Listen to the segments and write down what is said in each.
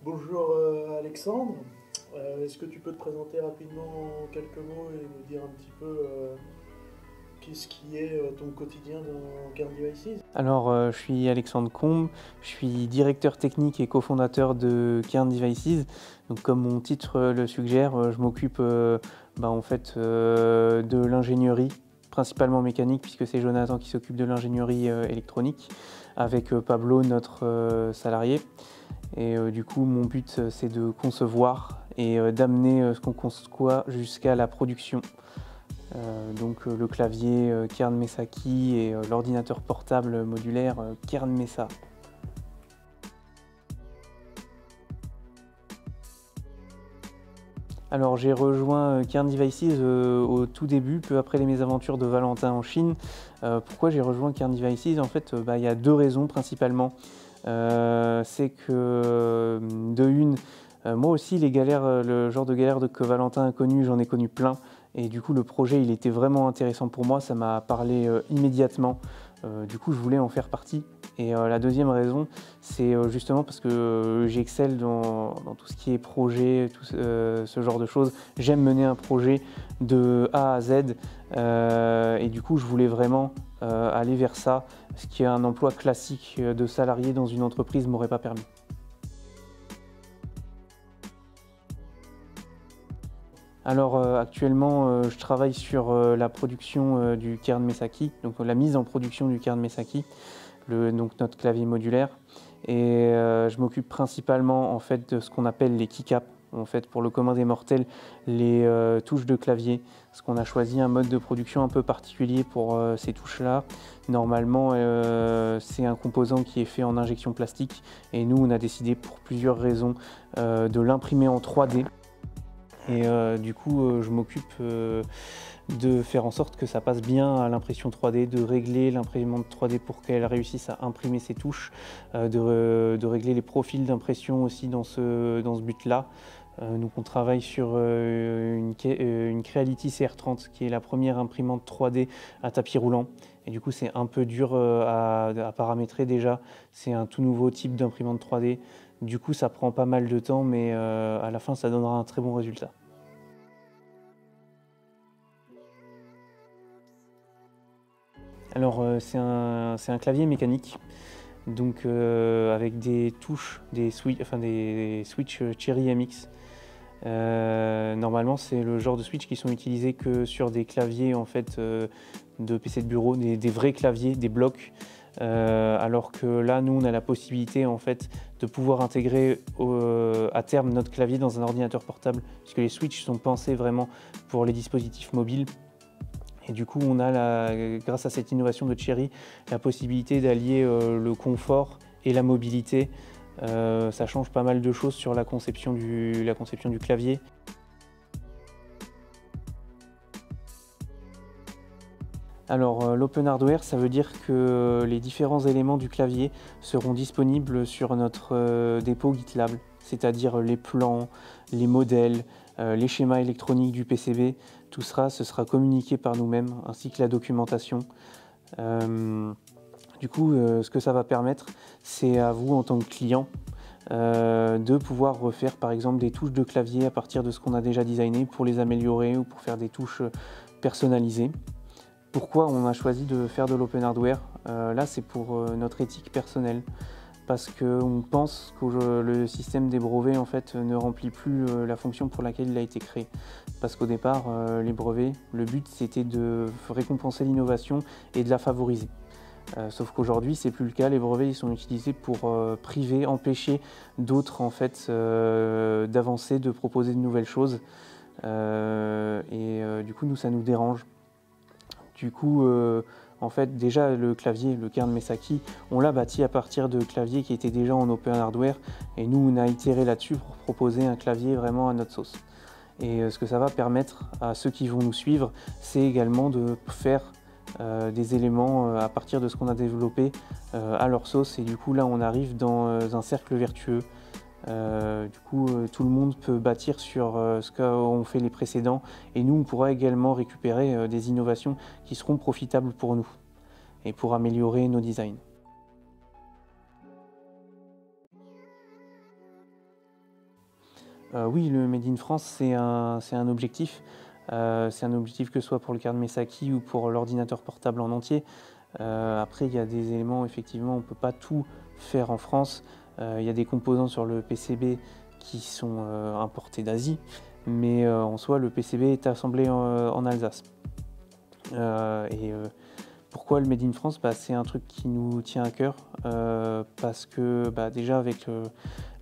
Bonjour Alexandre. Est-ce que tu peux te présenter rapidement en quelques mots et nous dire un petit peu qu'est-ce qui est ton quotidien dans Kern Devices? Alors, je suis Alexandre Combe, je suis directeur technique et cofondateur de Kern Devices. Donc, comme mon titre le suggère, je m'occupe de l'ingénierie, principalement mécanique, puisque c'est Jonathan qui s'occupe de l'ingénierie électronique, avec Pablo, notre salarié. Et du coup, mon but, c'est de concevoir et d'amener ce qu'on conçoit jusqu'à la production. Le clavier Kern Mesaki et l'ordinateur portable modulaire Kern Mesa. Alors j'ai rejoint Kern Devices au tout début, peu après les mésaventures de Valentin en Chine. Pourquoi j'ai rejoint Kern Devices? En fait, il y a deux raisons principalement. C'est que de une, moi aussi les galères, le genre de galères que Valentin a connu, j'en ai connu plein. Et du coup le projet il était vraiment intéressant pour moi, ça m'a parlé immédiatement. Du coup je voulais en faire partie. Et la deuxième raison, c'est justement parce que j'excelle dans tout ce qui est projet, tout ce genre de choses. J'aime mener un projet de A à Z et du coup je voulais vraiment aller vers ça, ce qui est un emploi classique de salarié dans une entreprise m'aurait pas permis. Alors actuellement je travaille sur la production du Kern Mesaki, donc la mise en production du Kern Mesaki, donc notre clavier modulaire. Et je m'occupe principalement en fait de ce qu'on appelle les keycaps. En fait, pour le commun des mortels, les touches de clavier. Parce qu'on a choisi un mode de production un peu particulier pour ces touches-là. Normalement, c'est un composant qui est fait en injection plastique. Et nous, on a décidé pour plusieurs raisons de l'imprimer en 3D. Et du coup, je m'occupe de faire en sorte que ça passe bien à l'impression 3D, de régler l'imprimante 3D pour qu'elle réussisse à imprimer ses touches, de régler les profils d'impression aussi dans ce but-là. Donc on travaille sur une Creality CR30 qui est la première imprimante 3D à tapis roulant. Et du coup c'est un peu dur à paramétrer déjà. C'est un tout nouveau type d'imprimante 3D. Du coup ça prend pas mal de temps mais à la fin ça donnera un très bon résultat. Alors c'est un clavier mécanique, donc avec des touches, des switches Cherry MX. Normalement c'est le genre de switch qui sont utilisés que sur des claviers en fait, de PC de bureau, des vrais claviers, des blocs. Alors que là nous on a la possibilité en fait de pouvoir intégrer à terme notre clavier dans un ordinateur portable, puisque les switches sont pensés vraiment pour les dispositifs mobiles. Et du coup, on a, grâce à cette innovation de Cherry, la possibilité d'allier le confort et la mobilité. Ça change pas mal de choses sur la conception du clavier. Alors, l'open hardware, ça veut dire que les différents éléments du clavier seront disponibles sur notre dépôt GitLab, c'est-à-dire les plans, les modèles, les schémas électroniques du PCB. Tout ça, ce sera communiqué par nous-mêmes, ainsi que la documentation. Du coup, ce que ça va permettre, c'est à vous, en tant que client, de pouvoir refaire par exemple des touches de clavier à partir de ce qu'on a déjà designé pour les améliorer ou pour faire des touches personnalisées. Pourquoi on a choisi de faire de l'open hardware? Là, c'est pour notre éthique personnelle, parce qu'on pense que le système des brevets en fait, ne remplit plus la fonction pour laquelle il a été créé. Parce qu'au départ, les brevets, le but c'était de récompenser l'innovation et de la favoriser. Sauf qu'aujourd'hui, c'est plus le cas. Les brevets ils sont utilisés pour priver, empêcher d'autres en fait, d'avancer, de proposer de nouvelles choses. Du coup, nous, ça nous dérange. Du coup, en fait, déjà le clavier, le Kern Mesaki, on l'a bâti à partir de claviers qui étaient déjà en open hardware. Et nous, on a itéré là-dessus pour proposer un clavier vraiment à notre sauce. Et ce que ça va permettre à ceux qui vont nous suivre, c'est également de faire des éléments à partir de ce qu'on a développé à leur sauce. Et du coup, là, on arrive dans un cercle vertueux. Tout le monde peut bâtir sur ce qu'ont fait les précédents, et nous on pourra également récupérer des innovations qui seront profitables pour nous et pour améliorer nos designs. Oui, le Made in France, c'est un objectif. C'est un objectif que ce soit pour le Cairn Messaki ou pour l'ordinateur portable en entier. Après, il y a des éléments, effectivement, on ne peut pas tout faire en France. Il y a des composants sur le PCB qui sont importés d'Asie, mais en soi, le PCB est assemblé en Alsace. Pourquoi le Made in France? C'est un truc qui nous tient à cœur, parce que déjà avec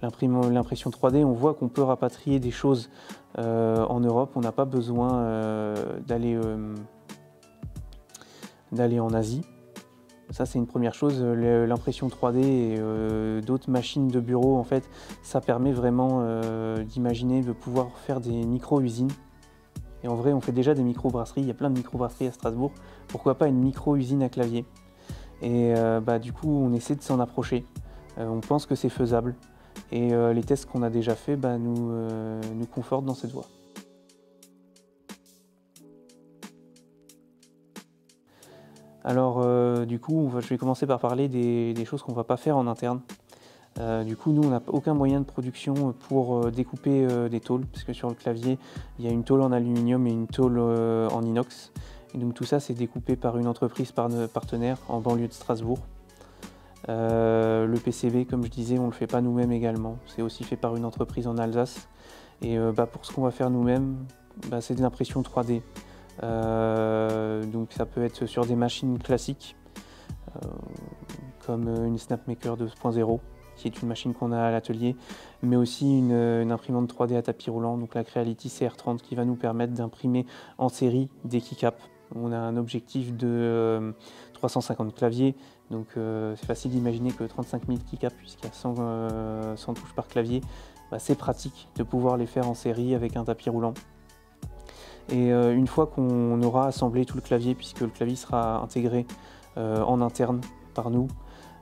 l'impression 3D, on voit qu'on peut rapatrier des choses en Europe. On n'a pas besoin d'aller en Asie. Ça, c'est une première chose. L'impression 3D et d'autres machines de bureau, en fait, ça permet vraiment d'imaginer de pouvoir faire des micro-usines. Et en vrai, on fait déjà des micro-brasseries. Il y a plein de micro-brasseries à Strasbourg. Pourquoi pas une micro-usine à clavier? Et du coup, on essaie de s'en approcher. On pense que c'est faisable. Et les tests qu'on a déjà faits nous confortent dans cette voie. Alors, du coup, je vais commencer par parler des choses qu'on ne va pas faire en interne. Du coup, nous, on n'a aucun moyen de production pour découper des tôles, parce que sur le clavier, il y a une tôle en aluminium et une tôle en inox. Et donc tout ça, c'est découpé par une entreprise partenaire en banlieue de Strasbourg. Le PCB, comme je disais, on ne le fait pas nous-mêmes également. C'est aussi fait par une entreprise en Alsace. Et pour ce qu'on va faire nous-mêmes, c'est de l'impression 3D. Donc ça peut être sur des machines classiques, comme une Snapmaker 2.0, qui est une machine qu'on a à l'atelier, mais aussi une imprimante 3D à tapis roulant, donc la Creality CR30, qui va nous permettre d'imprimer en série des keycaps. On a un objectif de 350 claviers, donc c'est facile d'imaginer que 35 000 keycaps, puisqu'il y a 100 touches par clavier, c'est pratique de pouvoir les faire en série avec un tapis roulant. Et une fois qu'on aura assemblé tout le clavier, puisque le clavier sera intégré en interne par nous,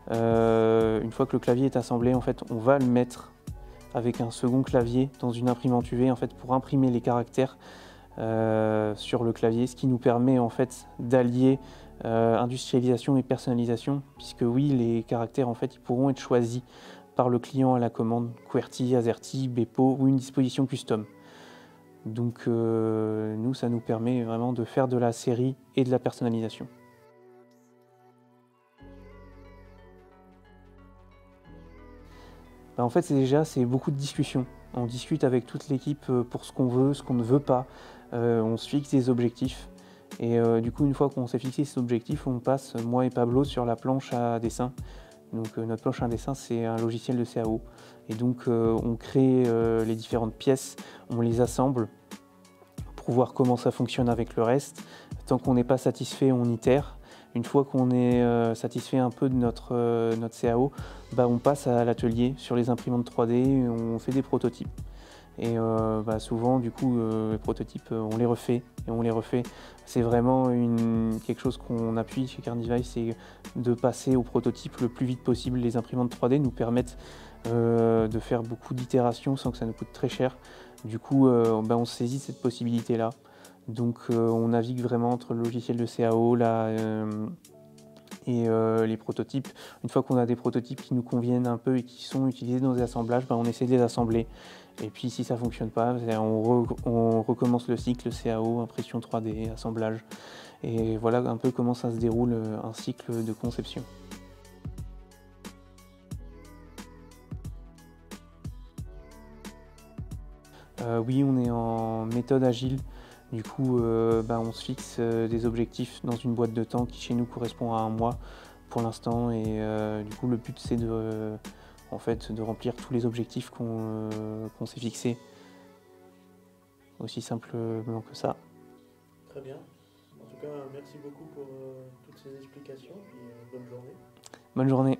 une fois que le clavier est assemblé, en fait, on va le mettre avec un second clavier dans une imprimante UV, en fait, pour imprimer les caractères sur le clavier, ce qui nous permet en fait d'allier industrialisation et personnalisation, puisque oui, les caractères en fait, ils pourront être choisis par le client à la commande, QWERTY, AZERTY, Bepo ou une disposition custom. Donc nous, ça nous permet vraiment de faire de la série et de la personnalisation. En fait, c'est beaucoup de discussions. On discute avec toute l'équipe pour ce qu'on veut, ce qu'on ne veut pas. On se fixe des objectifs. Et du coup, une fois qu'on s'est fixé ces objectifs, on passe, moi et Pablo, sur la planche à dessin. Donc notre planche à dessin, c'est un logiciel de CAO. Et donc on crée les différentes pièces, on les assemble pour voir comment ça fonctionne avec le reste. Tant qu'on n'est pas satisfait, on itère. Une fois qu'on est satisfait un peu de notre CAO, on passe à l'atelier sur les imprimantes 3D, on fait des prototypes. Et souvent, du coup, les prototypes, on les refait et on les refait. C'est vraiment quelque chose qu'on appuie chez Cairn Device, c'est de passer au prototype le plus vite possible. Les imprimantes 3D nous permettent de faire beaucoup d'itérations sans que ça nous coûte très cher. Du coup, on saisit cette possibilité-là. Donc on navigue vraiment entre le logiciel de CAO et les prototypes. Une fois qu'on a des prototypes qui nous conviennent un peu et qui sont utilisés dans des assemblages, on essaie de les assembler. Et puis si ça ne fonctionne pas, on recommence le cycle CAO, impression 3D, assemblage. Et voilà un peu comment ça se déroule un cycle de conception. Oui, on est en méthode agile. Du coup, on se fixe des objectifs dans une boîte de temps qui chez nous correspond à un mois pour l'instant. Et du coup, le but c'est de remplir tous les objectifs qu'on s'est fixés. Aussi simplement que ça. Très bien. En tout cas, merci beaucoup pour toutes ces explications et bonne journée. Bonne journée.